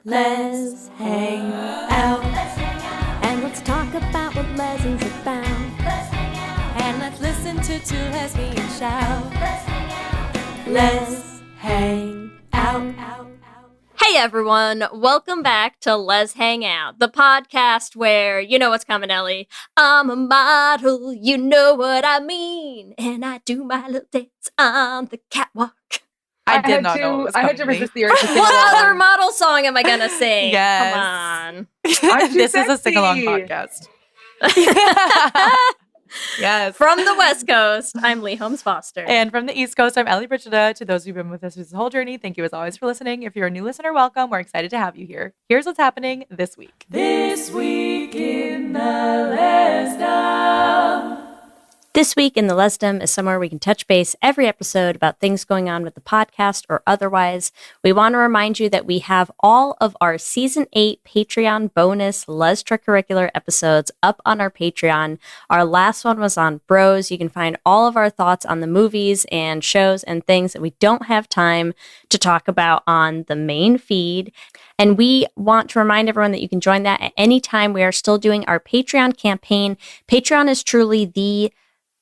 Lez Hang Out. And let's talk about what Leslie's about. And let's listen to two lesbians shout. Lez Hang Out. Hey everyone, welcome back to Lez Hang Out, the podcast where, you know what's coming, Ellie. I'm a model, you know what I mean, and I do my little dance on the catwalk. I had to resist the urge to sing What along. other model song am I gonna sing? Yes. Come on. This is a sing-along podcast. Yes. From the West Coast, I'm Lee Holmes Foster. And from the East Coast, I'm Ellie Brigida. To those who've been with us through this whole journey, thank you as always for listening. If you're a new listener, welcome. We're excited to have you here. Here's what's happening this week. This week in the Lesdom. This week in the Lesdom is somewhere we can touch base every episode about things going on with the podcast or otherwise. We want to remind you that we have all of our Season 8 Patreon bonus Lestra-curricular episodes up on our Patreon. Our last one was on Bros. You can find all of our thoughts on the movies and shows and things that we don't have time to talk about on the main feed. And we want to remind everyone that you can join that at any time. We are still doing our Patreon campaign. Patreon is truly the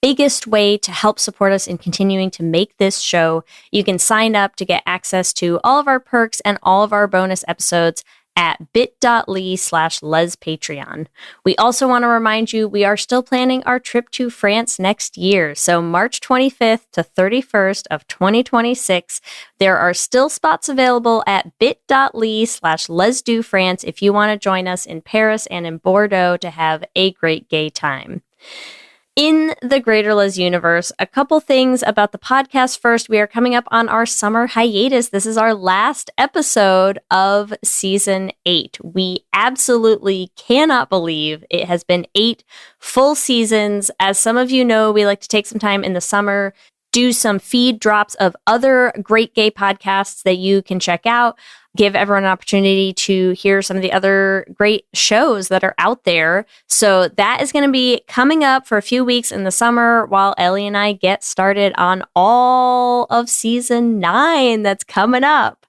biggest way to help support us in continuing to make this show. You can sign up to get access to all of our perks and all of our bonus episodes at bit.ly/lespatreon. We also want to remind you we are still planning our trip to France next year. So March 25th to 31st of 2026. There are still spots available at bit.ly/lesdofrance if you want to join us in Paris and in Bordeaux to have a great gay time. In the Greater Lez universe, a couple things about the podcast. First, we are coming up on our summer hiatus. This is our last episode of Season 8. We absolutely cannot believe it has been 8 full seasons. As some of you know, we like to take some time in the summer, do some feed drops of other great gay podcasts that you can check out, give everyone an opportunity to hear some of the other great shows that are out there. So that is going to be coming up for a few weeks in the summer while Ellie and I get started on all of Season 9 that's coming up.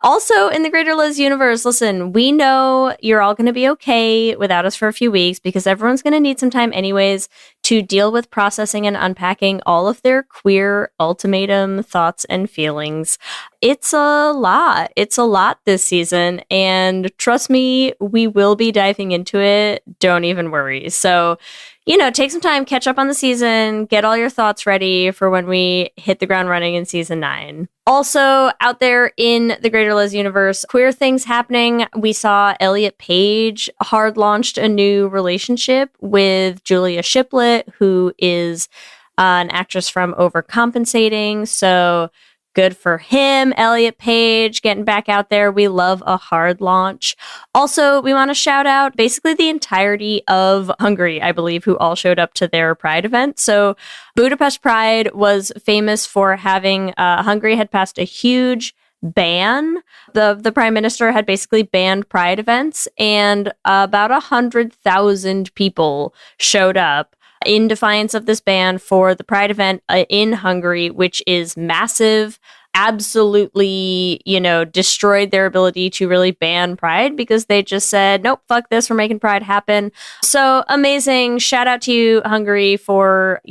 Also, in the Greater Lez universe, listen, we know you're all going to be okay without us for a few weeks because everyone's going to need some time anyways to deal with processing and unpacking all of their queer ultimatum thoughts and feelings. It's a lot. It's a lot this season. And trust me, we will be diving into it. Don't even worry. So, take some time, catch up on the season, get all your thoughts ready for when we hit the ground running in Season 9. Also, out there in the Greater Lez universe, queer things happening. We saw Elliot Page hard launched a new relationship with Julia Shiplett, who is an actress from Overcompensating. So good for him, Elliot Page, getting back out there. We love a hard launch. Also, we want to shout out basically the entirety of Hungary, I believe, who all showed up to their Pride event. So Budapest Pride was famous for having, Hungary had passed a huge ban. The prime minister had basically banned Pride events, and about 100,000 people showed up in defiance of this ban for the Pride event in Hungary, which is massive, absolutely, destroyed their ability to really ban Pride because they just said, nope, fuck this, we're making Pride happen. So amazing. Shout out to you, Hungary, for,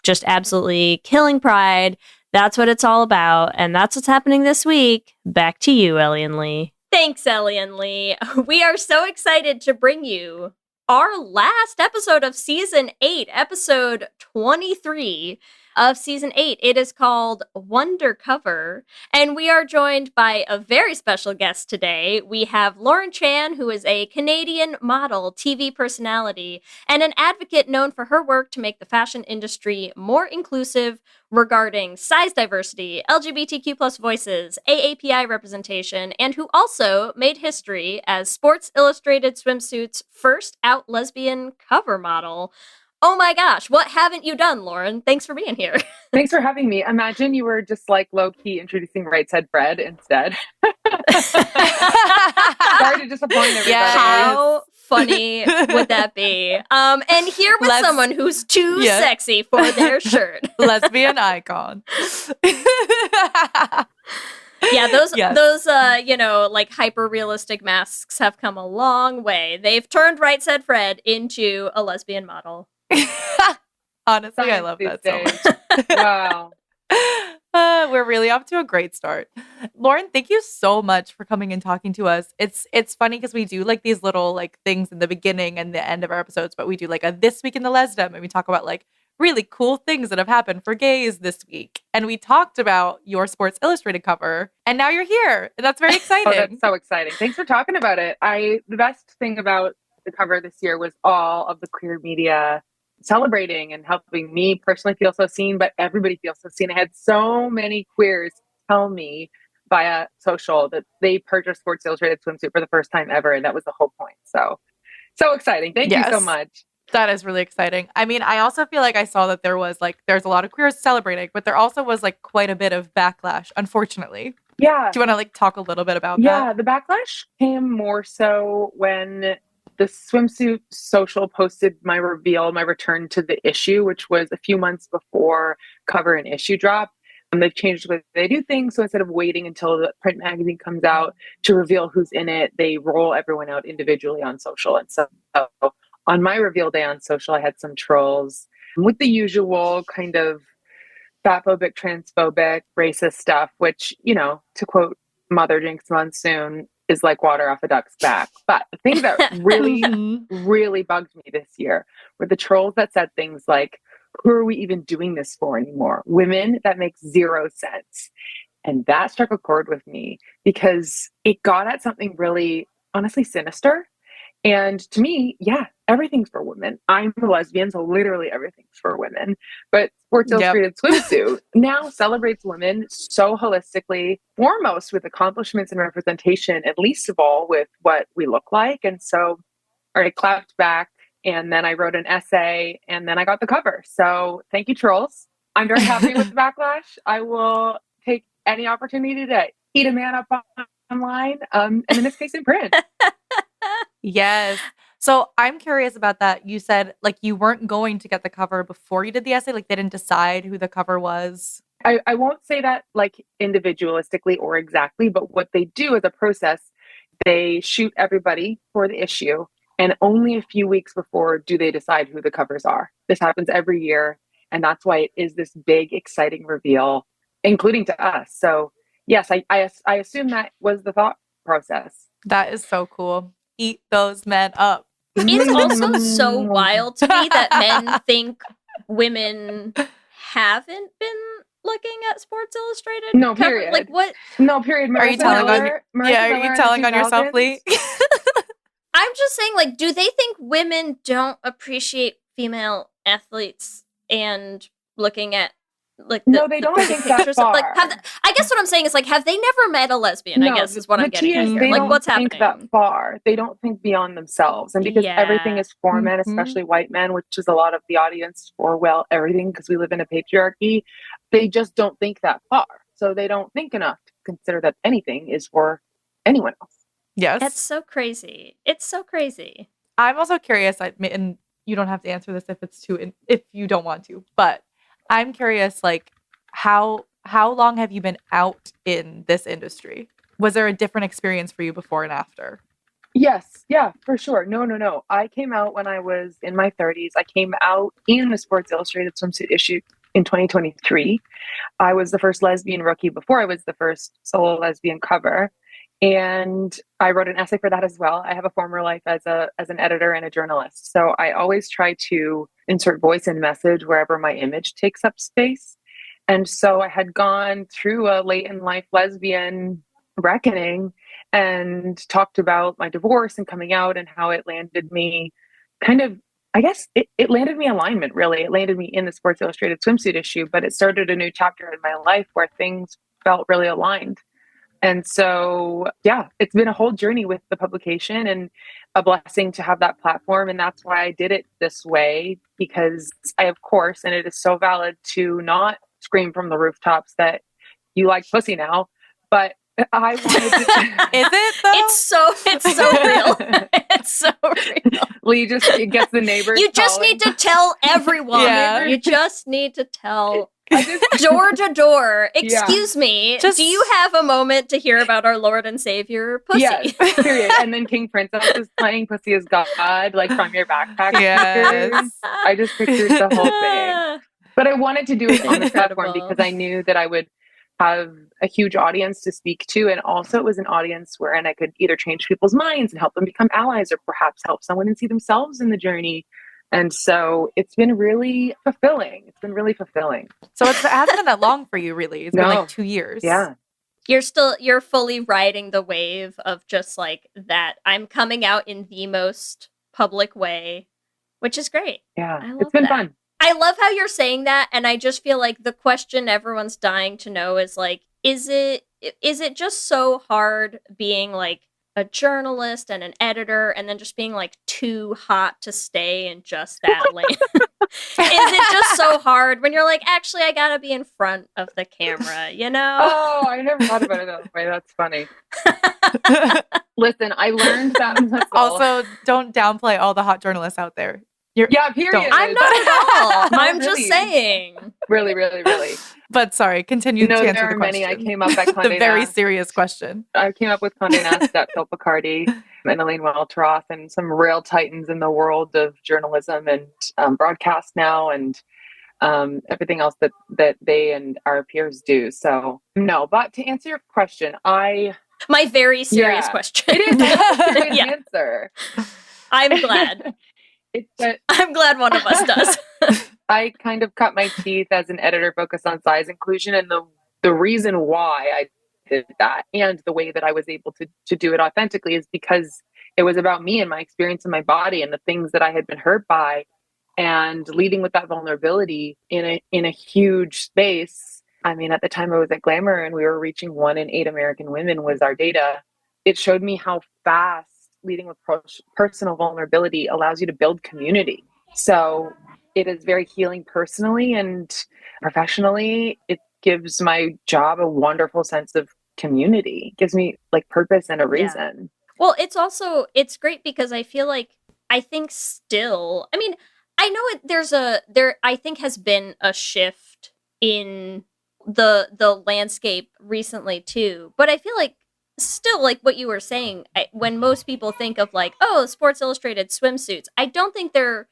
just absolutely killing Pride. That's what it's all about. And that's what's happening this week. Back to you, Ellie and Lee. Thanks, Ellie and Lee. We are so excited to bring you our last episode of Season 8, episode 23 of Season 8. It is called Wondercover, and we are joined by a very special guest today. We have Lauren Chan, who is a Canadian model, TV personality, and an advocate known for her work to make the fashion industry more inclusive regarding size diversity, LGBTQ plus voices, AAPI representation, and who also made history as Sports Illustrated Swimsuit's first out lesbian cover model. Oh my gosh, what haven't you done, Lauren? Thanks for being here. Thanks for having me. Imagine you were just like low-key introducing Right Said Fred instead. Sorry to disappoint everybody. Yeah. How funny would that be? And here with someone who's too sexy for their shirt. Lesbian icon. Yeah, those Yes. those like hyper realistic masks have come a long way. They've turned Right Said Fred into a lesbian model. Honestly, I Science love these that so days. much. Wow. We're really off to a great start. Lauren, thank you so much for coming and talking to us. It's funny because we do like these little like things in the beginning and the end of our episodes, but we do like a This Week in the Lesdom, and we talk about like really cool things that have happened for gays this week. And we talked about your Sports Illustrated cover, and now you're here. And that's very exciting. Oh, that's so exciting. Thanks for talking about it. The best thing about the cover this year was all of the queer media celebrating and helping me personally feel so seen, but everybody feels so seen. I had so many queers tell me via social that they purchased Sports Illustrated Swimsuit for the first time ever, and that was the whole point. So exciting. Thank you so much. That is really exciting. I mean, I also feel like I saw that there's a lot of queers celebrating, but there also was like quite a bit of backlash, unfortunately. Yeah. Do you want to like talk a little bit about that? Yeah, the backlash came more so when the swimsuit social posted my return to the issue, which was a few months before cover and issue drop. And they've changed the way they do things. So instead of waiting until the print magazine comes out to reveal who's in it, they roll everyone out individually on social. And so on my reveal day on social, I had some trolls with the usual kind of fatphobic, transphobic, racist stuff, which, to quote Mother Jinx Monsoon, is like water off a duck's back. But the thing that really, really bugged me this year were the trolls that said things like, who are we even doing this for anymore? Women, that makes zero sense. And that struck a chord with me because it got at something really, honestly, sinister. And to me, yeah, everything's for women. I'm a lesbian, so literally everything's for women. But Sports Illustrated Swimsuit now celebrates women so holistically, foremost with accomplishments and representation, and least of all with what we look like. And so I clapped back, and then I wrote an essay, and then I got the cover. So thank you, trolls. I'm very happy with the backlash. I will take any opportunity to eat a man up online, and in this case in print. Yes. So I'm curious about that. You said like you weren't going to get the cover before you did the essay. Like they didn't decide who the cover was. I won't say that like individualistically or exactly, but what they do as a process, they shoot everybody for the issue. And only a few weeks before do they decide who the covers are. This happens every year. And that's why it is this big, exciting reveal, including to us. So yes, I assume that was the thought process. That is so cool. Eat those men up. It's also so wild to me that men think women haven't been looking at Sports Illustrated. No, period. Like what? No, period. Are you telling on yourself, Lee? I'm just saying, like, do they think women don't appreciate female athletes and looking at like no, they don't think that far. Like, I guess what I'm saying is like, have they never met a lesbian? No, I guess is what I'm getting at is, here. They like, don't what's think happening? That far. They don't think beyond themselves, and because everything is for men, especially white men, which is a lot of the audience for everything, because we live in a patriarchy. They just don't think that far, so they don't think enough to consider that anything is for anyone else. Yes, it's so crazy. It's so crazy. I'm also curious, and you don't have to answer this if you don't want to, but I'm curious, like, how long have you been out in this industry? Was there a different experience for you before and after? Yes, yeah, for sure. No. I came out when I was in my 30s. I came out in the Sports Illustrated Swimsuit issue in 2023. I was the first lesbian rookie before I was the first solo lesbian cover. And I wrote an essay for that as well. I have a former life as an editor and a journalist. So I always try to insert voice and message wherever my image takes up space. And so I had gone through a late in life lesbian reckoning and talked about my divorce and coming out and how it landed me it landed me alignment, really. It landed me in the Sports Illustrated Swimsuit issue, but it started a new chapter in my life where things felt really aligned. And so, yeah, it's been a whole journey with the publication and a blessing to have that platform. And that's why I did it this way, because I, of course, and it is so valid to not scream from the rooftops that you like pussy now, but I wanted to. Is it though? It's so real. It's so real. Lee just gets the neighbors. You just need to tell everyone. Yeah. You just need to tell Door to door. Excuse me. Do you have a moment to hear about our Lord and Savior, Pussy? Yes, period. And then King Princess is playing Pussy is God, like from your backpack. Yes. I just pictured the whole thing. But I wanted to do it on the platform Incredible. because I knew that I would have a huge audience to speak to. And also it was an audience wherein I could either change people's minds and help them become allies, or perhaps help someone and see themselves in the journey. And so it's been really fulfilling. So it hasn't been that long for you, really. It's been No. like 2 years. Yeah. You're fully riding the wave of just like that. I'm coming out in the most public way, which is great. Yeah. I love It's been that. fun. I love how you're saying that, and I just feel like the question everyone's dying to know is like, is it just so hard being like a journalist and an editor, and then just being like too hot to stay in just that lane? Is it just so hard when you're like, actually, I gotta be in front of the camera, you know? Oh, I never thought about it that way. That's funny. Listen, I learned that. Also, don't downplay all the hot journalists out there. Yeah, period. I'm not at all. No, I'm really. just saying. Really, really, really. But sorry, continue to No, answer there the are question. many. I came up at Condé the very Nast. serious question. I came up with Condé Nast at Phil Picardi and Elaine Welteroth and some real titans in the world of journalism and broadcast now, and everything else that they and our peers do. So no, but to answer your question, My very serious Yeah. question. it is a good Yeah. answer. I'm glad. It's that I'm glad one of us does. I kind of cut my teeth as an editor focused on size inclusion, and the reason why I did that and the way that I was able to do it authentically is because it was about me and my experience in my body and the things that I had been hurt by, and leading with that vulnerability in a huge space. I mean, at the time I was at Glamour and we were reaching 1 in 8 American women was our data. It showed me how fast leading with personal vulnerability allows you to build community. So it is very healing personally and professionally. It gives my job a wonderful sense of community. It gives me like purpose and a reason. Well, it's great because I feel like, I think still, I mean, I know there I think has been a shift in the landscape recently too, but I feel like still, like what you were saying, when most people think of like, oh, Sports Illustrated swimsuits, I don't think they're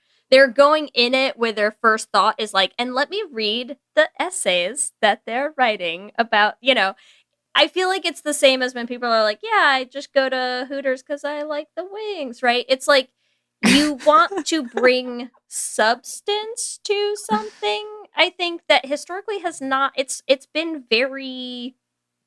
going in it where their first thought is like, and let me read the essays that they're writing about, you know. I feel like it's the same as when people are like, yeah, I just go to Hooters because I like the wings, right? It's like you want to bring substance to something. I think that historically has not, it's been very,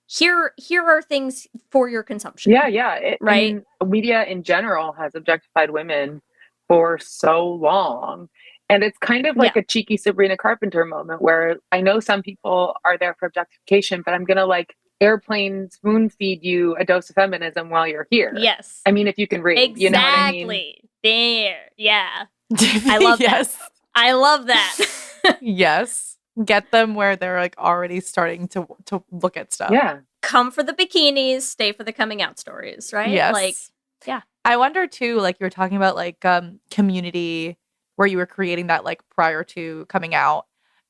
here are things for your consumption. Yeah. Right? I mean, media in general has objectified women for so long. And it's kind of like a cheeky Sabrina Carpenter moment where I know some people are there for objectification, but I'm going to like airplane spoon feed you a dose of feminism while you're here. Yes. I mean, if you can read, Exactly. you know what I mean? There. Yeah. I love yes. that. I love that. Yes. Get them where they're like already starting to look at stuff. Yeah. Come for the bikinis, stay for the coming out stories, right? Yes. Like, yeah. I wonder too, like you were talking about like community where you were creating that like prior to coming out.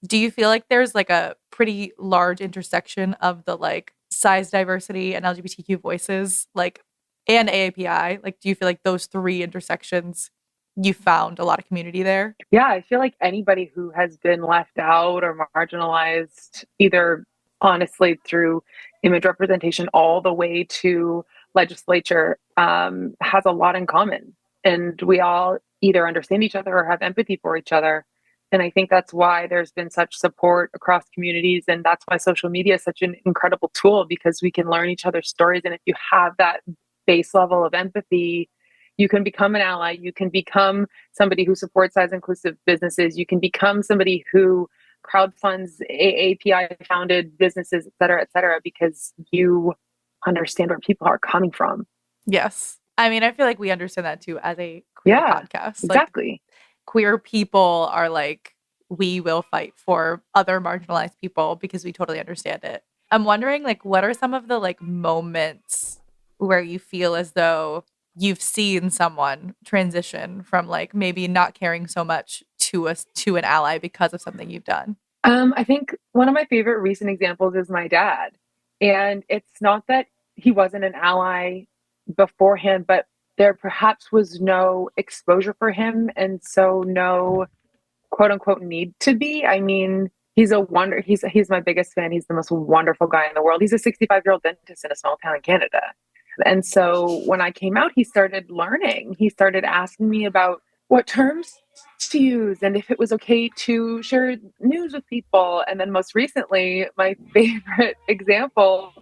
Do you feel like there's like a pretty large intersection of the like size diversity and LGBTQ voices, like, and AAPI? Like, do you feel like those 3 intersections, you found a lot of community there? Yeah, I feel like anybody who has been left out or marginalized, either honestly through image representation all the way to legislature, has a lot in common. And we all either understand each other or have empathy for each other. And I think that's why there's been such support across communities. And that's why social media is such an incredible tool, because we can learn each other's stories. And if you have that base level of empathy, you can become an ally. You can become somebody who supports size inclusive businesses. You can become somebody who crowdfunds AAPI founded businesses, et cetera, because you understand where people are coming from. Yes. I mean, I feel like we understand that too as a queer podcast. Exactly. Like, queer people are like, we will fight for other marginalized people because we totally understand it. I'm wondering, like, what are some of the like moments where you feel as though you've seen someone transition from like maybe not caring so much to an ally because of something you've done? I think one of my favorite recent examples is my dad. And it's not that he wasn't an ally beforehand, but there perhaps was no exposure for him. And so no quote unquote need to be. I mean, he's my biggest fan. He's the most wonderful guy in the world. He's a 65-year-old dentist in a small town in Canada. And so when I came out, he started learning. He started asking me about what terms to use and if it was okay to share news with people. And then most recently, my favorite example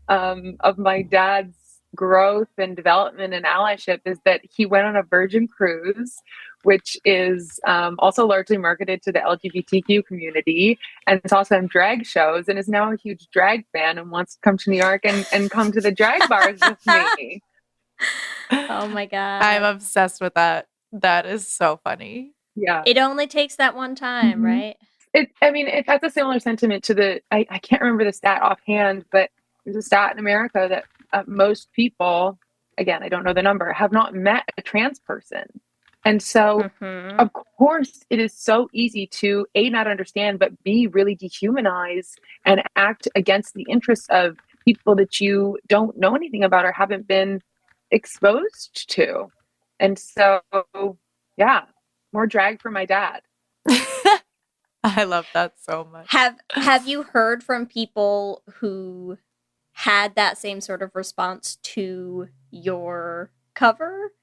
of my dad's growth and development and allyship is that he went on a Virgin cruise, which is also largely marketed to the LGBTQ community, and saw some drag shows and is now a huge drag fan and wants to come to New York and come to the drag bars with me. Oh my God. I'm obsessed with that. That is so funny. Yeah. It only takes that one time, right? It has a similar sentiment to I can't remember the stat offhand, but there's a stat in America that most people, again, I don't know the number, have not met a trans person. And so, of course, it is so easy to A, not understand, but B, really dehumanize and act against the interests of people that you don't know anything about or haven't been exposed to. And so, yeah, more drag for my dad. I love that so much. Have you heard from people who had that same sort of response to your cover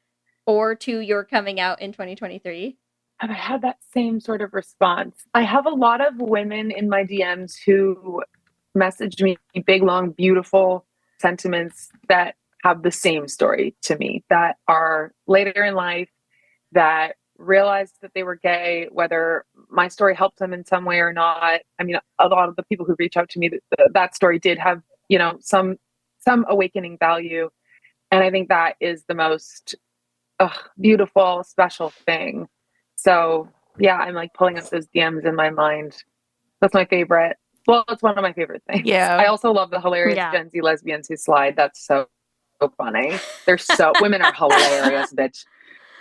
or to your coming out in 2023? Have I had that same sort of response? I have a lot of women in my DMs who message me big, long, beautiful sentiments that have the same story to me, that are later in life, that realized that they were gay, whether my story helped them in some way or not. I mean, a lot of the people who reach out to me, that story did have, some awakening value. And I think that is the most beautiful, special thing. So yeah, I'm like pulling up those DMs in my mind. That's my favorite. Well, it's one of my favorite things. Yeah. I also love the hilarious Gen Z lesbians who slide. That's so funny. Women are hilarious, bitch.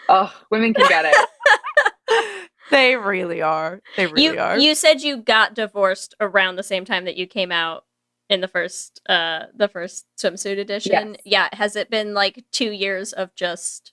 Oh, women can get it. They really are. They really are. You said you got divorced around the same time that you came out in the first swimsuit edition. Yes. Yeah. Has it been like 2 years of just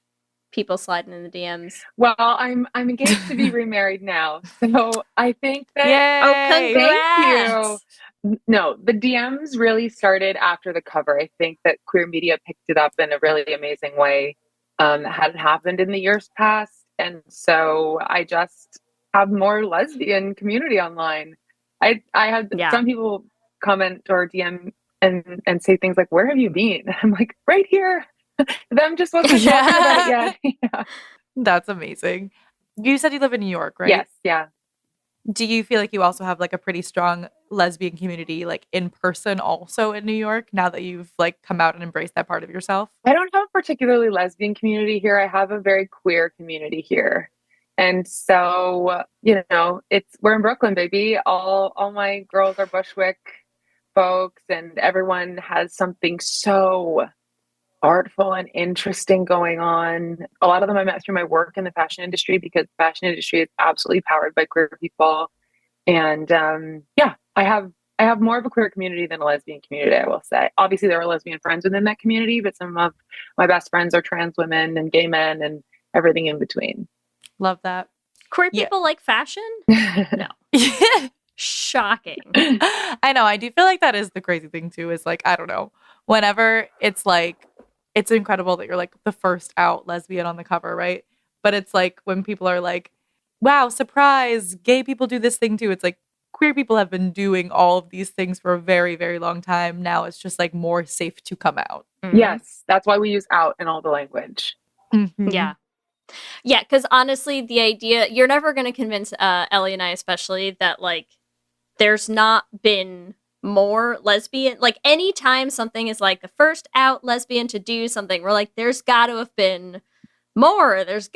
people sliding in the DMs? Well, I'm engaged to be remarried now, so I think that. Yay! Oh, congrats! Thank you. No, the DMs really started after the cover. I think that queer media picked it up in a really amazing way that hadn't happened in the years past, and so I just have more lesbian community online. I had some people comment or DM and say things like, "Where have you been?" I'm like, "Right here." Them just wasn't talking about it yet. Yeah. That's amazing. You said you live in New York, right? Yes, yeah. Do you feel like you also have like a pretty strong lesbian community like in person also in New York now that you've like come out and embraced that part of yourself? I don't have a particularly lesbian community here. I have a very queer community here. And so, we're in Brooklyn, baby. All my girls are Bushwick folks and everyone has something so artful and interesting going on. A lot of them I met through my work in the fashion industry because the fashion industry is absolutely powered by queer people. And I have more of a queer community than a lesbian community, I will say. Obviously, there are lesbian friends within that community, but some of my best friends are trans women and gay men and everything in between. Love that. Queer people like fashion? No. Shocking. I know. I do feel like that is the crazy thing too, is like, I don't know, whenever it's like, it's incredible that you're like the first out lesbian on the cover, right? But it's like when people are like, wow, surprise, gay people do this thing too. It's like queer people have been doing all of these things for a very, very long time. Now it's just like more safe to come out. Yes, that's why we use out in all the language. Yeah. Yeah, because honestly, the idea, you're never going to convince Ellie and I especially that like there's not been more lesbian, like anytime something is like the first out lesbian to do something, we're like, there's got to have been more. There's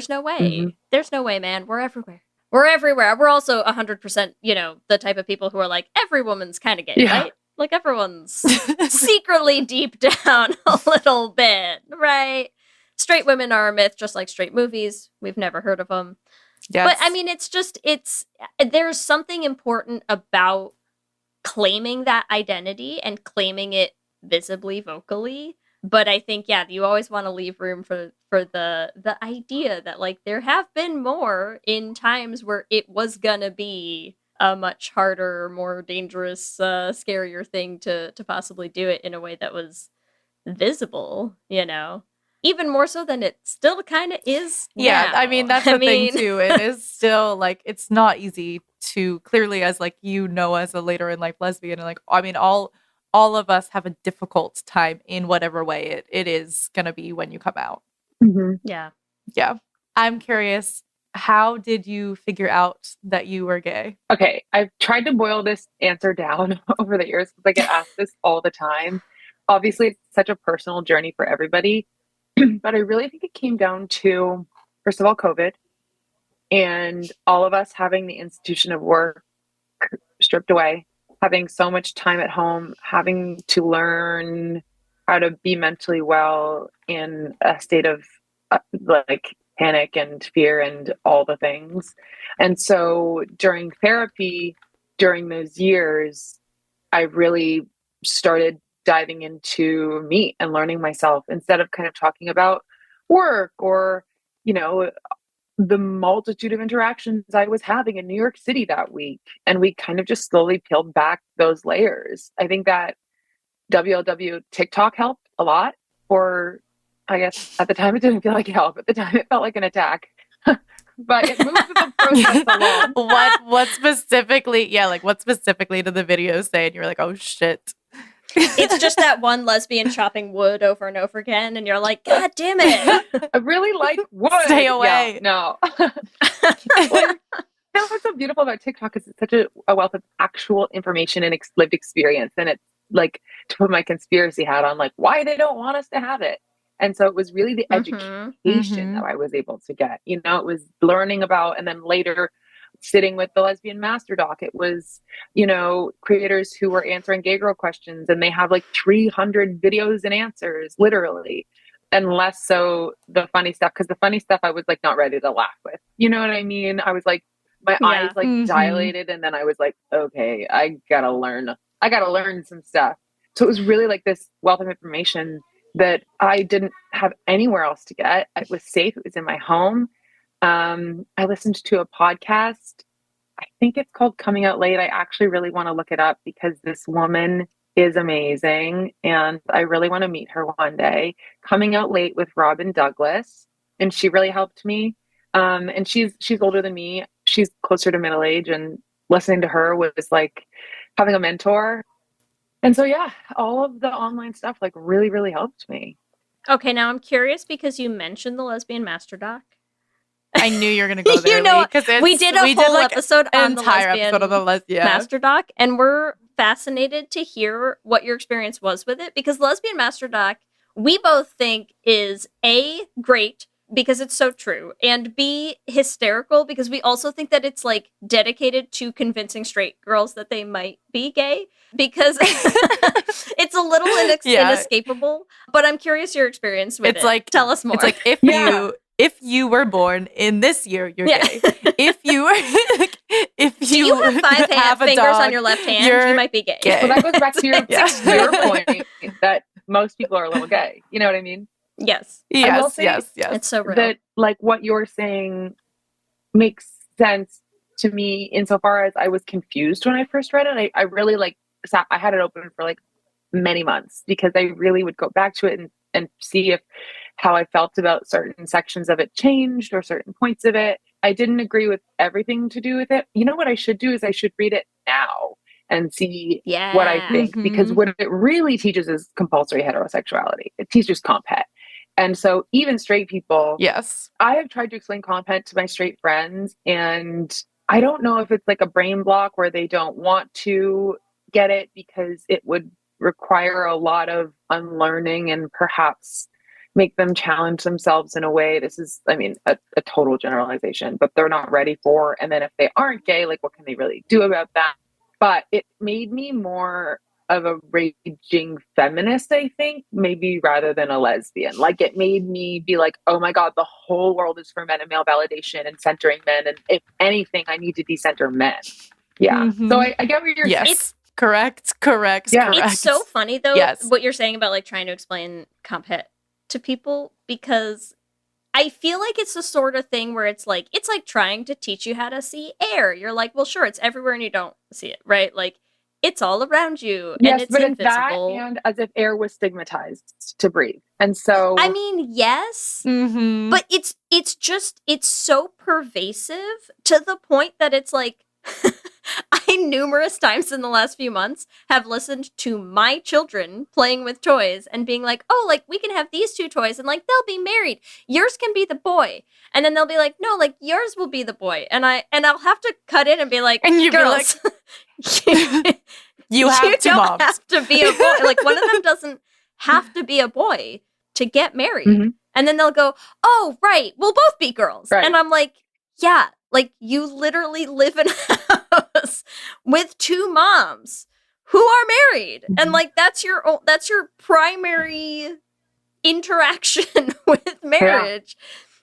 no way. There's no way, man. We're everywhere. We're also 100%, the type of people who are like, every woman's kind of gay, right? Like everyone's secretly deep down a little bit, right? Straight women are a myth, just like straight movies. We've never heard of them. Yes. But I mean, there's something important about claiming that identity and claiming it visibly, vocally. But I think, yeah, you always want to leave room for the idea that like there have been more in times where it was gonna be a much harder, more dangerous, scarier thing to possibly do it in a way that was visible, you know? Even more so than it still kind of is Yeah, now. I mean, that's the thing too. It is still like, it's not easy to clearly, as like, you know, as a later in life lesbian, and like, I mean, all of us have a difficult time in whatever way it is going to be when you come out. Yeah. Yeah. I'm curious, how did you figure out that you were gay? Okay, I've tried to boil this answer down over the years because I get asked this all the time. Obviously, it's such a personal journey for everybody, but I really think it came down to, first of all, COVID and all of us having the institution of work stripped away, having so much time at home, having to learn how to be mentally well in a state of like panic and fear and all the things. And so during therapy, during those years, I really started diving into me and learning myself instead of kind of talking about work or, you know, the multitude of interactions I was having in New York City that week. And we kind of just slowly peeled back those layers. I think that WLW TikTok helped a lot. Or I guess at the time it didn't feel like help. At the time it felt like an attack. But it moved the process along. What specifically, what specifically did the video say? And you're like, oh shit. It's just that one lesbian chopping wood over and over again, and you're like, God damn it. I really like wood. Stay away. Yeah, no. What's so beautiful about TikTok is it's such a wealth of actual information and lived experience. And it's like, to put my conspiracy hat on, like, why they don't want us to have it. And so it was really the education that I was able to get. You know, it was learning about, and then later sitting with the lesbian master doc. It was, you know, creators who were answering gay girl questions, and they have like 300 videos and answers, literally. And less so the funny stuff, because the funny stuff I was like not ready to laugh with. You know what I mean? I was like, my eyes like dilated, and then I was like, okay, I gotta learn some stuff. So it was really like this wealth of information that I didn't have anywhere else to get. It was safe. It was in my home. I listened to a podcast. I think it's called Coming Out Late. I actually really want to look it up because this woman is amazing, and I really want to meet her one day. Coming Out Late with Robin Douglas, and she really helped me. And she's older than me. She's closer to middle age, and listening to her was like having a mentor. And so, yeah, all of the online stuff like really, really helped me. Okay, now I'm curious because you mentioned the lesbian master doc. I knew you were going to go there. You know, we did a whole episode on the lesbian episode of the master doc, and we're fascinated to hear what your experience was with it, because lesbian master doc, we both think is A, great because it's so true, and B, hysterical because we also think that it's like dedicated to convincing straight girls that they might be gay, because it's a little inescapable. But I'm curious your experience with it. Like, tell us more. It's like if you were born in this year, you're gay. If you have five fingers dog, on your left hand, you might be gay. Well, that goes back to your point that most people are a little gay. You know what I mean? Yes. Yes. It's so real. That like what you're saying makes sense to me insofar as I was confused when I first read it. I really I had it open for like many months because I really would go back to it and see if how I felt about certain sections of it changed or certain points of it. I didn't agree with everything to do with it. You know what I should do is I should read it now and see what I think, because what it really teaches is compulsory heterosexuality. It teaches comp het. And so even straight people, I have tried to explain comp het to my straight friends, and I don't know if it's like a brain block where they don't want to get it because it would require a lot of unlearning and perhaps make them challenge themselves in a way. This is, I mean, a total generalization, but they're not ready for. And then if they aren't gay, like what can they really do about that? But it made me more of a raging feminist, I think, maybe rather than a lesbian. Like, it made me be like, oh my God, the whole world is for men and male validation and centering men. And if anything, I need to decenter men. Yeah. So I get what you're saying. Yes. Correct. Yeah. It's so funny though, Yes. what you're saying about like trying to explain comp het to people, because I feel like it's the sort of thing where it's like trying to teach you how to see air. You're like, well, sure, it's everywhere and you don't see it, right? Like, it's all around you and it's but invisible. It's that, and as if air was stigmatized to breathe. And so I mean, yes, but it's so pervasive to the point that it's like, I numerous times in the last few months have listened to my children playing with toys and being like, oh, like, we can have these two toys and like they'll be married. Yours can be the boy. And then they'll be like, no, like yours will be the boy. And I'll have to cut in and be like, and you girls, you have two don't moms. have to be a boy. Like, one of them doesn't have to be a boy to get married. Mhm. And then they'll go, oh, right, we'll both be girls. Right. And I'm like, yeah, like, you literally live in a house with two moms who are married. Mhm. And like, that's your primary interaction with marriage.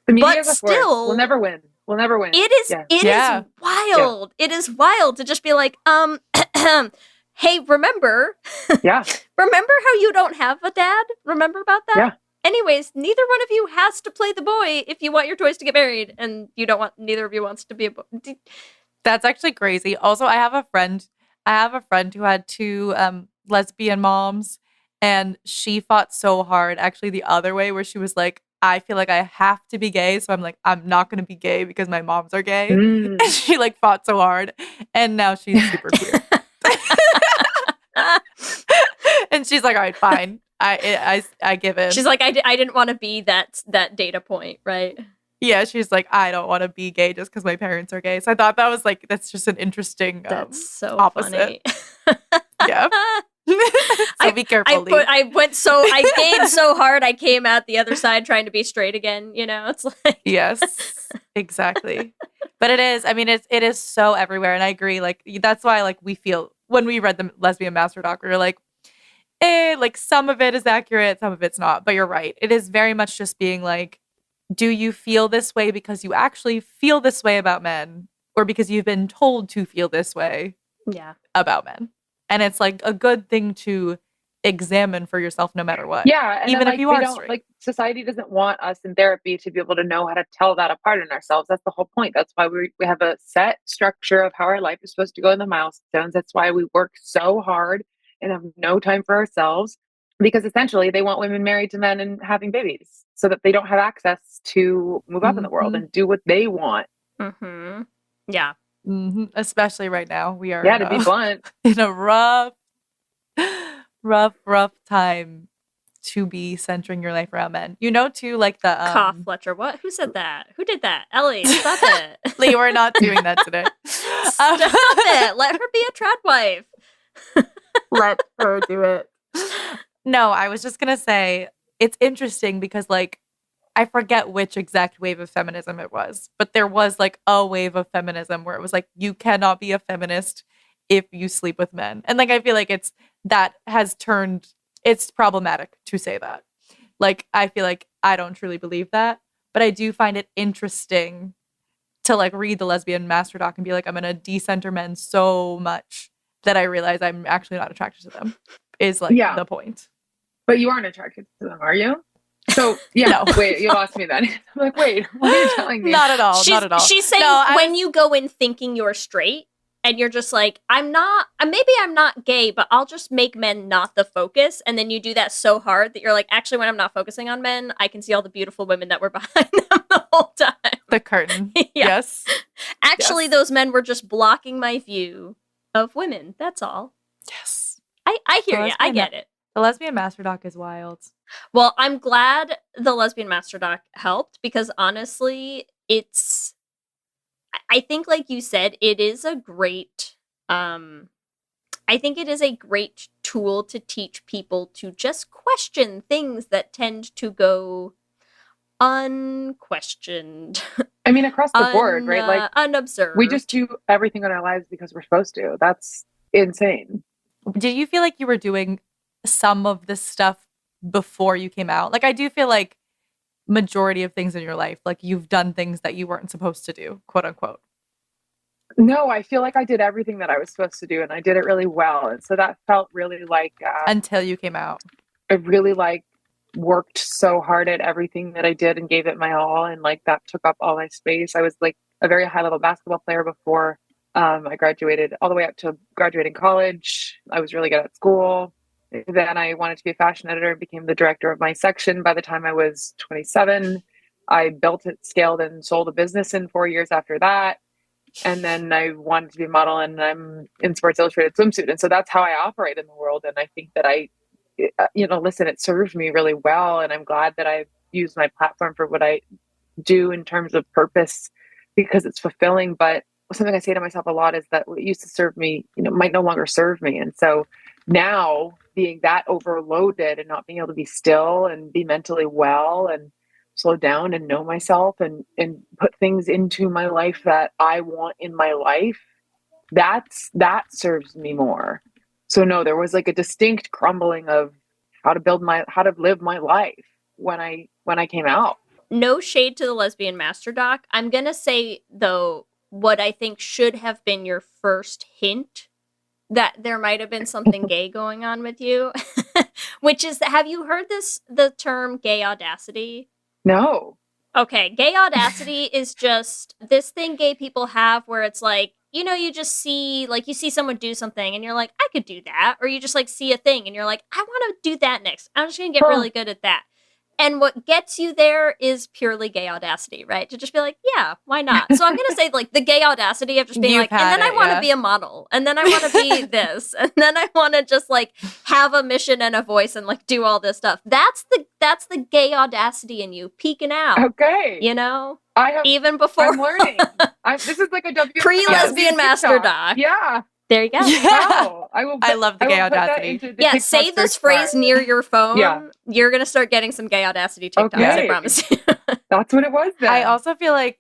the media but is a force. still- We'll never win. We'll never win. It is Yeah. it Yeah. is wild. It is wild to just be like, hey, remember Yeah. remember how you don't have a dad? Remember about that? Yeah. Anyways, neither one of you has to play the boy if you want your toys to get married, and neither of you wants to be a boy. That's actually crazy. Also, I have a friend who had two lesbian moms, and she fought so hard, actually the other way, where she was like, I feel like I have to be gay, so I'm like, I'm not going to be gay because my moms are gay. Mm. And she like fought so hard, and now she's super queer. And she's like, all right, fine. I give in. She's like, I didn't want to be that data point, right? Yeah, she's like, I don't want to be gay just because my parents are gay. So I thought that was like, that's just an interesting That's so opposite. funny. Yeah. So be careful, Lee. I gained so hard I came out the other side trying to be straight again, you know? It's like, Yes, exactly. But it is, I mean, it is so everywhere. And I agree. Like, that's why, like, we feel when we read the Lesbian Master Doc, we were like, like, some of it is accurate, some of it's not. But you're right. It is very much just being like, do you feel this way because you actually feel this way about men, or because you've been told to feel this way yeah. about men? And it's like a good thing to examine for yourself no matter what. Yeah. And Even then, if like, you we are don't, straight. like, society doesn't want us in therapy to be able to know how to tell that apart in ourselves. That's the whole point. That's why we have a set structure of how our life is supposed to go in the milestones. That's why we work so hard and have no time for ourselves, because essentially they want women married to men and having babies so that they don't have access to move up in the world and do what they want. Mm-hmm. Yeah. Mm-hmm. Especially right now. We are To be blunt. in a rough time to be centering your life around men. You know, too, like the Cough, Fletcher. What? Who said that? Who did that? Ellie, stop it. Lee, we're not doing that today. Stop it. Let her be a trad wife. Let her do it. No, I was just gonna say it's interesting because, like, I forget which exact wave of feminism it was, but there was like a wave of feminism where it was like, you cannot be a feminist if you sleep with men. And like, I feel like it's problematic to say that. Like, I feel like I don't truly believe that, but I do find it interesting to like read the Lesbian Master Doc and be like, I'm going to decenter men so much that I realize I'm actually not attracted to them is like the point. But you aren't attracted to them, are you? So, yeah, no. Wait, you lost me then. I'm like, wait, what are you telling me? Not at all. She's saying when you go in thinking you're straight and you're just like, maybe I'm not gay, but I'll just make men not the focus. And then you do that so hard that you're like, actually, when I'm not focusing on men, I can see all the beautiful women that were behind them the whole time. The curtain. Yeah. Yes. Actually, those men were just blocking my view of women. That's all. Yes. I hear you. I get it. The Lesbian Master Doc is wild. Well, I'm glad the Lesbian Master Doc helped because honestly, I think like you said, it is a great, I think it is a great tool to teach people to just question things that tend to go unquestioned. I mean, across the board, right? Like, unobserved. we just do everything in our lives because we're supposed to. That's insane. Did you feel like you were doing some of this stuff before you came out? Like, I do feel like majority of things in your life, like you've done things that you weren't supposed to do, quote unquote. No, I feel like I did everything that I was supposed to do, and I did it really well. And so that felt really like Until you came out. I really like worked so hard at everything that I did and gave it my all, and like that took up all my space. I was like a very high level basketball player before I graduated, all the way up to graduating college. I was really good at school. Then I wanted to be a fashion editor and became the director of my section by the time I was 27. I built it, scaled, and sold a business in 4 years after that. And then I wanted to be a model, and I'm in Sports Illustrated Swimsuit. And so that's how I operate in the world. And I think that listen, it served me really well. And I'm glad that I've used my platform for what I do in terms of purpose, because it's fulfilling. But something I say to myself a lot is that what used to serve me, might no longer serve me. And so now being that overloaded and not being able to be still and be mentally well and slow down and know myself and put things into my life that I want in my life, that serves me more. So no, there was like a distinct crumbling of how to live my life when I came out. No shade to the lesbian master doc. I'm going to say, though, what I think should have been your first hint that there might have been something gay going on with you, which is, have you heard the term gay audacity? No. Okay, gay audacity is just this thing gay people have where it's like, you just see, like, you see someone do something and you're like, I could do that. Or you just, like, see a thing and you're like, I want to do that next. I'm just going to get really good at that. And what gets you there is purely gay audacity, right? To just be like, yeah, why not? So I'm going to say, like, the gay audacity of just being like, and then I want to be a model. And then I want to be this. And then I want to just, like, have a mission and a voice and, like, do all this stuff. That's the gay audacity in you peeking out. Okay. Even before. I'm learning. This is like a pre-lesbian master doc. Yeah. There you go. Yeah. Wow. I love the gay audacity. Yeah, say this phrase near your phone. Yeah. You're going to start getting some gay audacity TikToks, I promise you. That's what it was then. I also feel like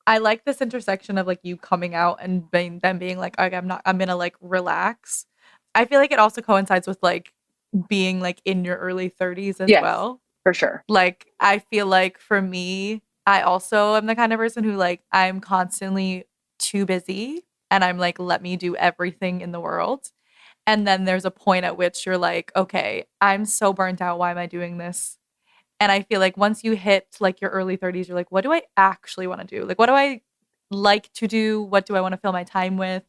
I like this intersection of like you coming out and them being like, I'm going to like relax. I feel like it also coincides with like being like in your early 30s as well. For sure. Like, I feel like for me, I also am the kind of person who like, I'm constantly too busy. And I'm like, let me do everything in the world. And then there's a point at which you're like, okay, I'm so burnt out. Why am I doing this? And I feel like once you hit like your early 30s, you're like, what do I actually want to do? Like, what do I like to do? What do I want to fill my time with?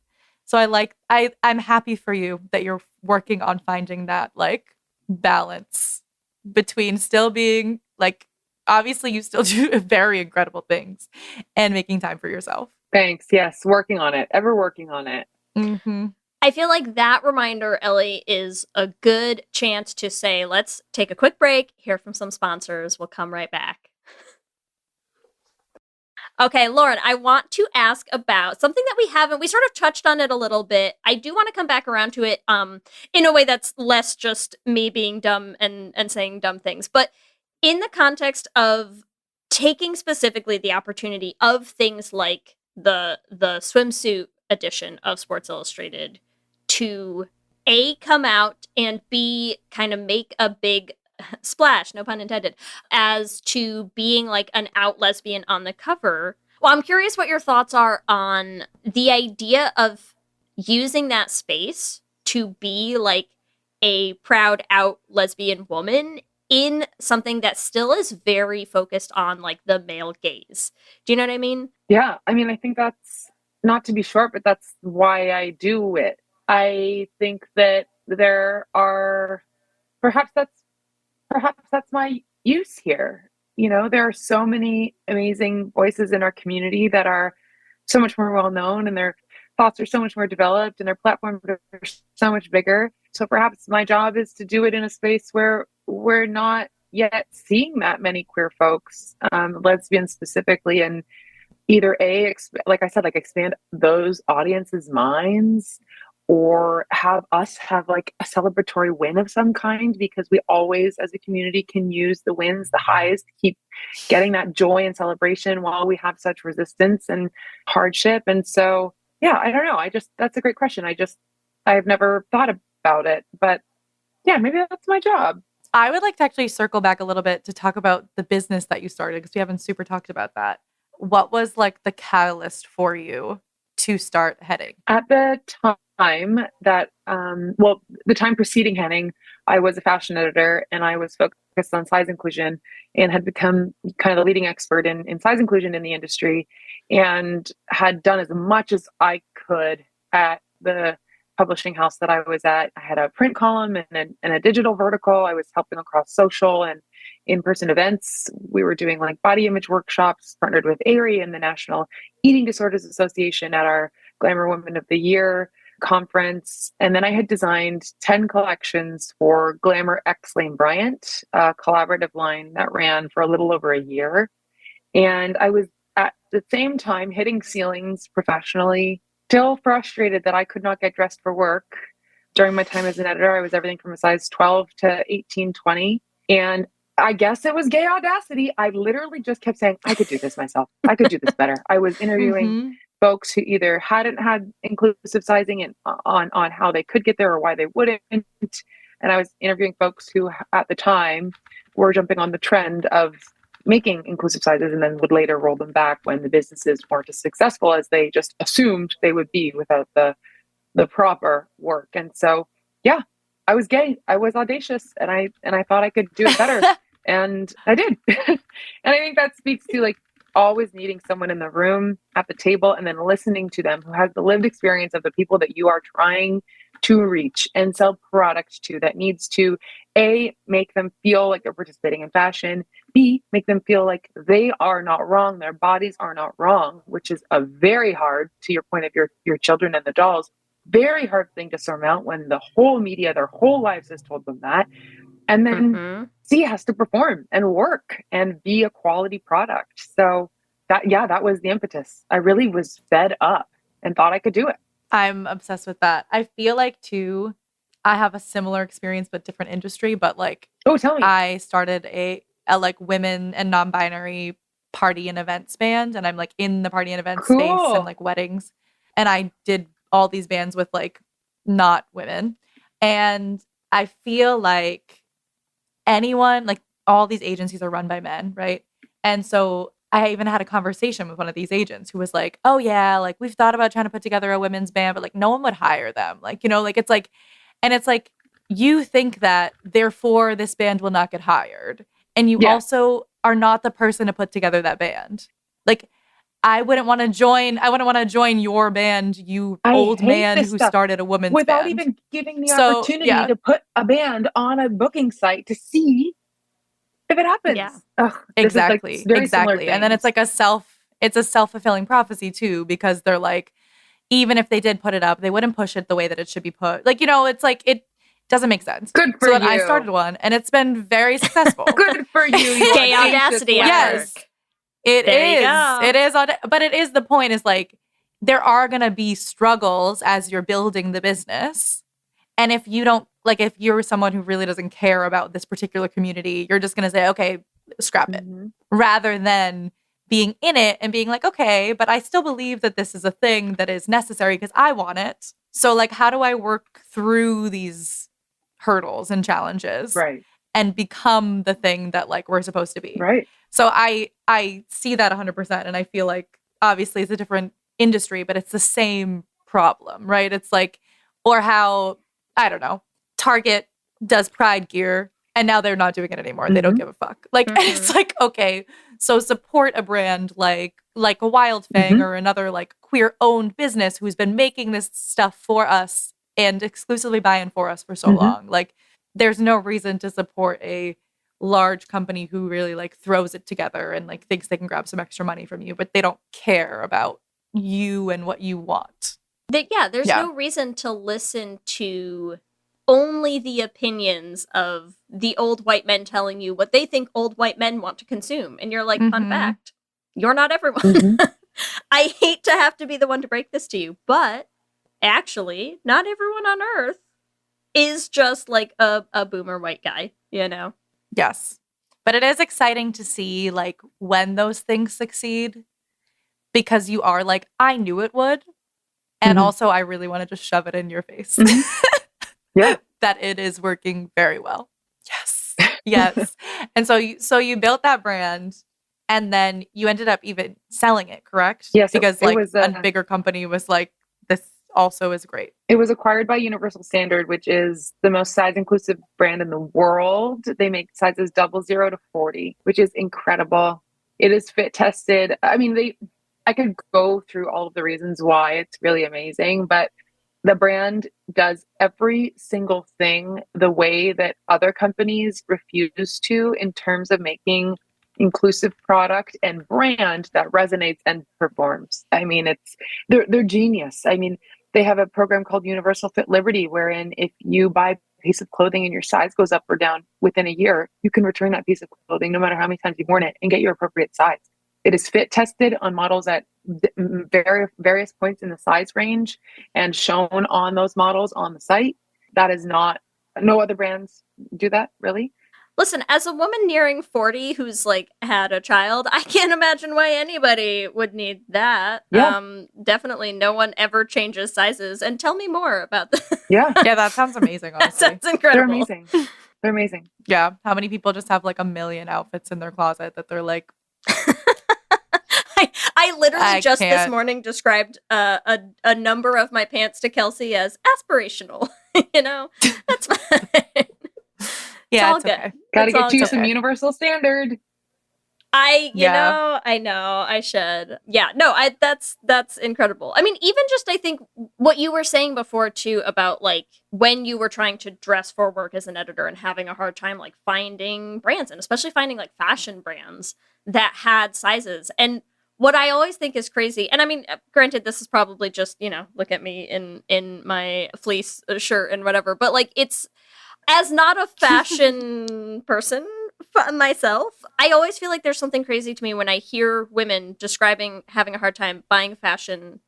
So I'm happy for you that you're working on finding that like balance between still being like, obviously you still do very incredible things and making time for yourself. Thanks. Yes. Working on it. Ever working on it. Mm-hmm. I feel like that reminder, Ellie, is a good chance to say, let's take a quick break, hear from some sponsors. We'll come right back. Okay, Lauren, I want to ask about something that we sort of touched on it a little bit. I do want to come back around to it in a way that's less just me being dumb and saying dumb things, but in the context of taking specifically the opportunity of things like the swimsuit edition of Sports Illustrated to A, come out, and B, kind of make a big splash, no pun intended, as to being like an out lesbian on the cover. Well, I'm curious what your thoughts are on the idea of using that space to be like a proud out lesbian woman in something that still is very focused on like the male gaze. Do you know what I mean? Yeah. I mean, I think that's, not to be short, but that's why I do it. I think that there are, perhaps that's my use here. There are so many amazing voices in our community that are so much more well known, and their thoughts are so much more developed, and their platforms are so much bigger. So perhaps my job is to do it in a space where we're not yet seeing that many queer folks, lesbians specifically, and either like I said, like expand those audiences' minds, or have us have like a celebratory win of some kind, because we always as a community can use the wins, the highs, to keep getting that joy and celebration while we have such resistance and hardship. And so, yeah, I don't know. That's a great question. I've never thought about it. But yeah, maybe that's my job. I would like to actually circle back a little bit to talk about the business that you started, because we haven't super talked about that. What was like the catalyst for you to start Heading? At the time that, the time preceding Henning, I was a fashion editor and I was focused on size inclusion and had become kind of the leading expert in size inclusion in the industry, and had done as much as I could at the publishing house that I was at. I had a print column and a digital vertical. I was helping across social and in-person events. We were doing like body image workshops, partnered with ARI and the National Eating Disorders Association at our Glamour Women of the Year conference. And then I had designed 10 collections for Glamour X Lane Bryant, a collaborative line that ran for a little over a year. And I was at the same time hitting ceilings professionally, still frustrated that I could not get dressed for work. During my time as an editor, I was everything from a size 12 to 18, 20. And I guess it was gay audacity. I literally just kept saying, I could do this myself. I could do this better. I was interviewing folks who either hadn't had inclusive sizing and on how they could get there or why they wouldn't. And I was interviewing folks who at the time were jumping on the trend of making inclusive sizes and then would later roll them back when the businesses weren't as successful as they just assumed they would be without the proper work. And so, yeah, I was gay. I was audacious, and I thought I could do it better. And I did. And I think that speaks to like always needing someone in the room at the table and then listening to them who has the lived experience of the people that you are trying to reach and sell product to, that needs to A, make them feel like they're participating in fashion, B, make them feel like they are not wrong, their bodies are not wrong, which is a very hard, to your point of your children and the dolls, very hard thing to surmount when the whole media, their whole lives has told them that. And then C, has to perform and work and be a quality product. So that was the impetus. I really was fed up and thought I could do it. I'm obsessed with that. I feel like too, I have a similar experience but different industry, but like, oh, tell me. I started a like women and non-binary party and events band, and I'm like in the party and event space and like weddings, and I did all these bands with like not women, and I feel like anyone, like all these agencies are run by men, right? And so I even had a conversation with one of these agents who was like, oh yeah, like we've thought about trying to put together a women's band, but like no one would hire them. Like, you know, like it's like, and it's like, you think that therefore this band will not get hired. And you also are not the person to put together that band. Like, I wouldn't want to join your band, you old man who started a women's without band. even giving the opportunity to put a band on a booking site to see if it happens. Yeah. Ugh, exactly. Like exactly. And then it's like a self-fulfilling prophecy too, because they're like, even if they did put it up, they wouldn't push it the way that it should be put. Like, you know, it's like, it doesn't make sense. Good for you. So I started one and it's been very successful. Good for you. Gay audacity. Yes. It is. But it is, the point is like, there are going to be struggles as you're building the business. And if you don't, like, if you're someone who really doesn't care about this particular community, you're just going to say, okay, scrap it, rather than being in it and being like, okay, but I still believe that this is a thing that is necessary because I want it. So like, how do I work through these hurdles and challenges and become the thing that like we're supposed to be? Right. So I see that 100%. And I feel like obviously it's a different industry, but it's the same problem, right? It's like, or how, I don't know, Target does Pride gear and now they're not doing it anymore. They don't give a fuck. Like, and it's like, okay, so support a brand like a Wild Fang or another like queer owned business who's been making this stuff for us and exclusively buying for us for so long. Like, there's no reason to support a large company who really like throws it together and like thinks they can grab some extra money from you, but they don't care about you and what you want. There's no reason to listen to only the opinions of the old white men telling you what they think old white men want to consume. And you're like, fun fact, you're not everyone. I hate to have to be the one to break this to you, but actually, not everyone on Earth is just like a boomer white guy, you know? Yes. But it is exciting to see like when those things succeed, because you are like, I knew it would. And also I really want to just shove it in your face. Yeah. that it is working very well. Yes. Yes. And so you built that brand and then you ended up even selling it, correct? Yes. Because it like was a bigger company was like, this also is great. It was acquired by Universal Standard, which is the most size inclusive brand in the world. They make sizes 00 to 40, which is incredible. It is fit tested. I mean, I could go through all of the reasons why it's really amazing, but the brand does every single thing the way that other companies refuse to in terms of making inclusive product and brand that resonates and performs. I mean, they're genius. I mean, they have a program called Universal Fit Liberty, wherein if you buy a piece of clothing and your size goes up or down within a year, you can return that piece of clothing no matter how many times you've worn it and get your appropriate size. It is fit tested on models at various points in the size range and shown on those models on the site. That is not, no other brands do that, really. Listen, as a woman nearing 40 who's like had a child, I can't imagine why anybody would need that. Yeah. Definitely no one ever changes sizes. And tell me more about that. Yeah. Yeah, that sounds amazing, That honestly. sounds incredible. They're amazing. They're amazing. Yeah. How many people just have like a million outfits in their closet that they're like, I literally this can't. morning described a number of my pants to Kelsey as aspirational. You know, that's fine. yeah, all it's good. okay. Gotta It's all get you good. some Universal Standard. I know, I should. Yeah, no, that's incredible. I mean, even just I think what you were saying before too about like when you were trying to dress for work as an editor and having a hard time like finding brands and especially finding like fashion brands that had sizes. And what I always think is crazy, and I mean, granted, this is probably just, you know, look at me in my fleece shirt and whatever, but like it's as not a fashion person myself, I always feel like there's something crazy to me when I hear women describing having a hard time buying fashion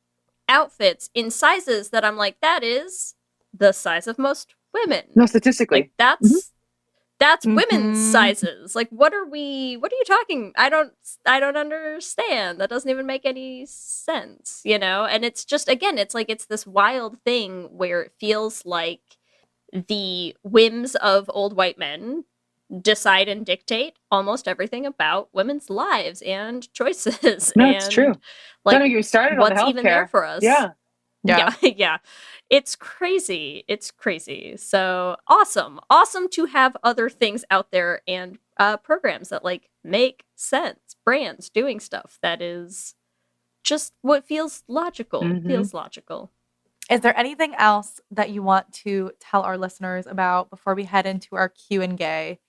outfits in sizes that I'm like, that is the size of most women. No, statistically. Like that's women's sizes. Like what are you talking? I don't understand. That doesn't even make any sense, you know? And it's just again, it's like it's this wild thing where it feels like the whims of old white men decide and dictate almost everything about women's lives and choices. No, and it's true. Like, you started what's on the even there healthcare for us? Yeah. Yeah. It's crazy. It's crazy. So awesome to have other things out there and programs that like make sense. Brands doing stuff that is just what feels logical. Feels logical. Is there anything else that you want to tell our listeners about before we head into our Q&A?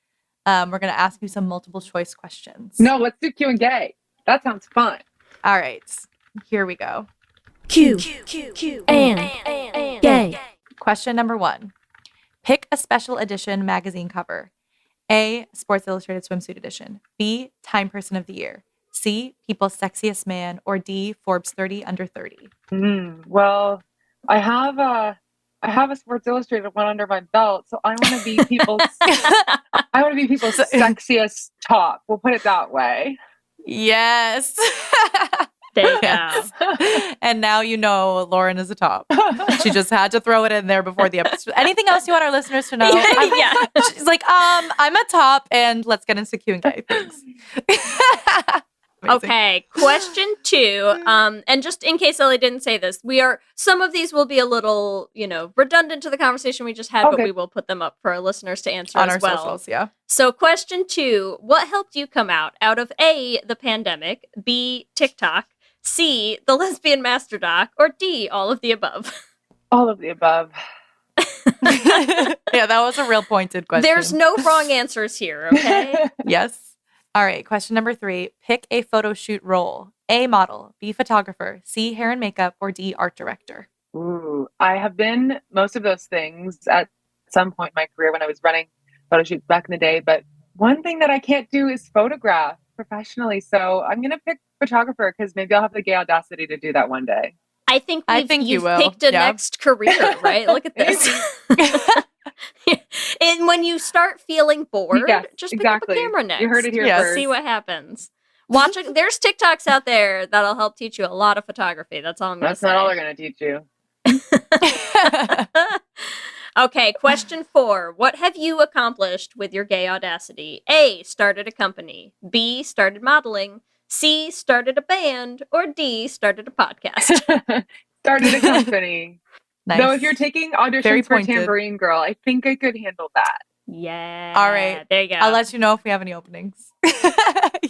We're going to ask you some multiple choice questions. No, let's do Q&A. That sounds fun. All right. Here we go. Q and gay. Question number 1. Pick a special edition magazine cover. A, Sports Illustrated Swimsuit edition. B, Time Person of the Year. C, People's Sexiest Man. Or D, Forbes 30 Under 30. Well, I have a Sports Illustrated one under my belt, so I want to be people's sexiest top. We'll put it that way. Yes. There you go. And now you know Lauren is a top. She just had to throw it in there before the episode. Anything else you want our listeners to know? Yeah. She's like, I'm a top, and let's get into Q&A. Thanks. Okay, question 2. And just in case Ellie didn't say this, some of these will be a little, redundant to the conversation we just had, Okay. but we will put them up for our listeners to answer On as our well. socials, yeah. So question 2, what helped you come out of A, the pandemic, B, TikTok, C, the lesbian master doc, or D, all of the above? All of the above. Yeah, that was a real pointed question. There's no wrong answers here, okay? Yes. All right, question number 3. Pick a photo shoot role. A, model. B, photographer. C, hair and makeup. Or D, art director. Ooh, I have been most of those things at some point in my career when I was running photo shoots back in the day. But one thing that I can't do is photograph professionally. So I'm going to pick photographer because maybe I'll have the gay audacity to do that one day. I think you you've will. picked a Yeah. next career, right? Look at this. And when you start feeling bored, Yes, just exactly. pick up a camera next. You heard it here Yes. first. See what happens. There's TikToks out there that'll help teach you a lot of photography. That's all I'm going to That's say. not all they're going to teach you. Okay, question 4. What have you accomplished with your gay audacity? A, started a company. B, started modeling. C, started a band. Or D, started a podcast. Started a company. Nice. Though if you're taking auditions Very for pointed. Tambourine Girl, I think I could handle that. Yeah. All right. There you go. I'll let you know if we have any openings.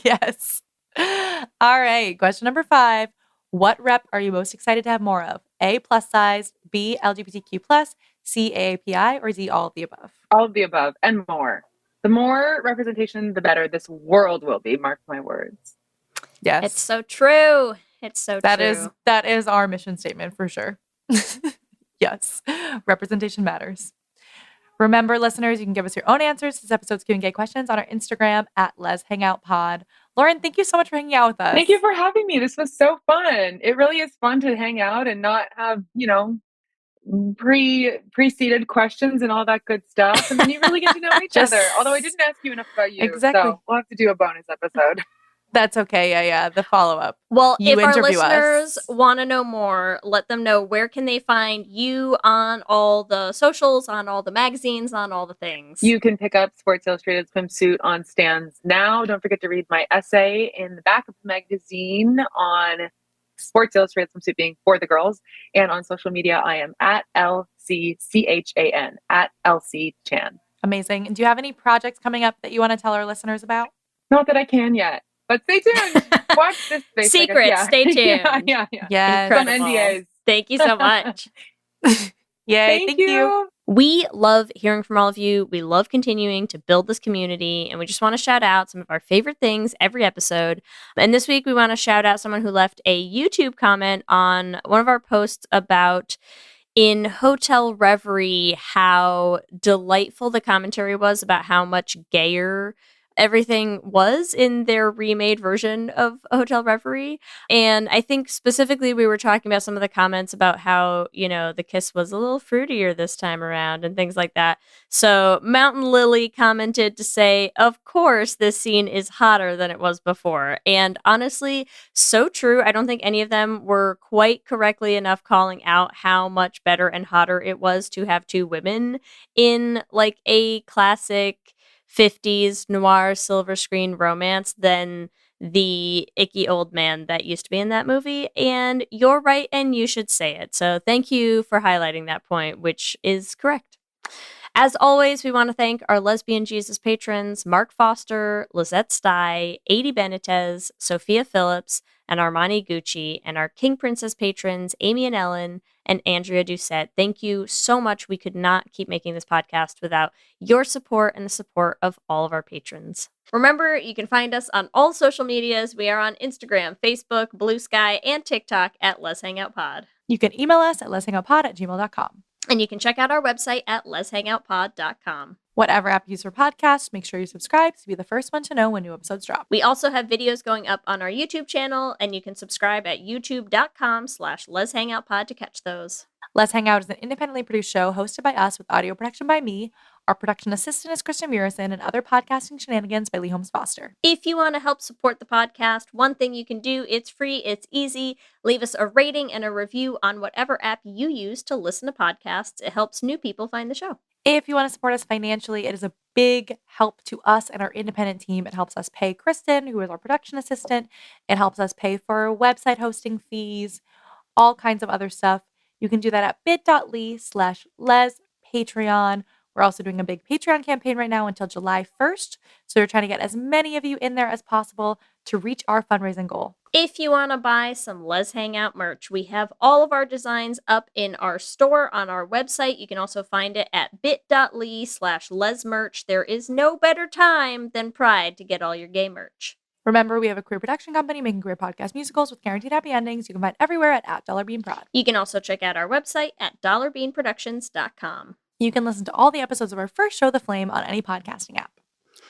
Yes. All right. Question number 5. What rep are you most excited to have more of? A, plus size. B, LGBTQ plus. C, AAPI. Or D, all of the above? All of the above and more. The more representation, the better this world will be. Mark my words. Yes. It's so true. It's so true. That is our mission statement for sure. Yes. Representation matters. Remember, listeners, you can give us your own answers to this episode's Q&A questions on our Instagram at Lez Hang Out Pod. Lauren, thank you so much for hanging out with us. Thank you for having me. This was so fun. It really is fun to hang out and not have, preceded questions and all that good stuff. And then you really get to know each other. Although I didn't ask you enough about you. Exactly. So we'll have to do a bonus episode. That's okay. Yeah. The follow-up. Well, You if our interview listeners us. want to know more, let them know where can they find you on all the socials, on all the magazines, on all the things. You can pick up Sports Illustrated Swimsuit on stands now. Don't forget to read my essay in the back of the magazine on Sports Illustrated Swimsuit being for the girls. And on social media, I am at LCCHAN, at LCChan. Amazing. And do you have any projects coming up that you want to tell our listeners about? Not that I can yet, but stay tuned. Watch this space. Secrets, Yeah. stay tuned. Yeah. Yes. Some Incredible. NDAs. Thank you so much. Yay. Thank you. We love hearing from all of you. We love continuing to build this community, and we just want to shout out some of our favorite things every episode. And this week, we want to shout out someone who left a YouTube comment on one of our posts about in Hotel Reverie how delightful the commentary was about how much gayer everything was in their remade version of Hotel Reverie. And I think specifically we were talking about some of the comments about how, the kiss was a little fruitier this time around and things like that. So Mountain Lily commented to say, of course, this scene is hotter than it was before. And honestly, so true. I don't think any of them were quite correctly enough calling out how much better and hotter it was to have two women in like a classic 50s noir silver screen romance than the icky old man that used to be in that movie. And you're right, and you should say it. So thank you for highlighting that point, which is correct. As always, we want to thank our Lesbian Jesus patrons, Mark Foster, Lizette Stye, Adi Benitez, Sophia Phillips, and Armani Gucci, and our King Princess patrons, Amy and Ellen, and Andrea Doucette. Thank you so much. We could not keep making this podcast without your support and the support of all of our patrons. Remember, you can find us on all social medias. We are on Instagram, Facebook, Blue Sky, and TikTok at Lez Hang Out Pod. You can email us at lezhangoutpod@gmail.com. And you can check out our website at leshangoutpod.com. Whatever app you use for podcasts, make sure you subscribe to be the first one to know when new episodes drop. We also have videos going up on our YouTube channel, and you can subscribe at youtube.com/leshangoutpod to catch those. Lez Hang Out is an independently produced show hosted by us with audio production by me. Our production assistant is Kristen Murison, and other podcasting shenanigans by Lee Holmes Foster. If you want to help support the podcast, one thing you can do, it's free, it's easy. Leave us a rating and a review on whatever app you use to listen to podcasts. It helps new people find the show. If you want to support us financially, it is a big help to us and our independent team. It helps us pay Kristen, who is our production assistant. It helps us pay for website hosting fees, all kinds of other stuff. You can do that at bit.ly/LezPatreon. We're also doing a big Patreon campaign right now until July 1st. So we're trying to get as many of you in there as possible to reach our fundraising goal. If you want to buy some Lez Hang Out merch, we have all of our designs up in our store on our website. You can also find it at bit.ly/LezMerch. There is no better time than Pride to get all your gay merch. Remember, we have a queer production company making queer podcast musicals with guaranteed happy endings. You can find everywhere at $$BeanProd. You can also check out our website at $beanproductions.com. You can listen to all the episodes of our first show, The Flame, on any podcasting app.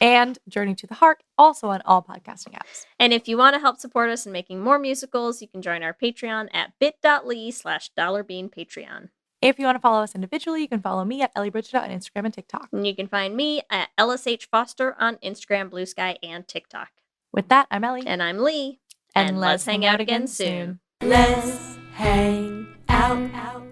And Journey to the Heart, also on all podcasting apps. And if you want to help support us in making more musicals, you can join our Patreon at bit.ly/$BeanPatreon. If you want to follow us individually, you can follow me at Ellie Bridget on Instagram and TikTok. And you can find me at LSH Foster on Instagram, Blue Sky, and TikTok. With that, I'm Ellie. And I'm Lee. And let's hang out again soon. Let's hang out.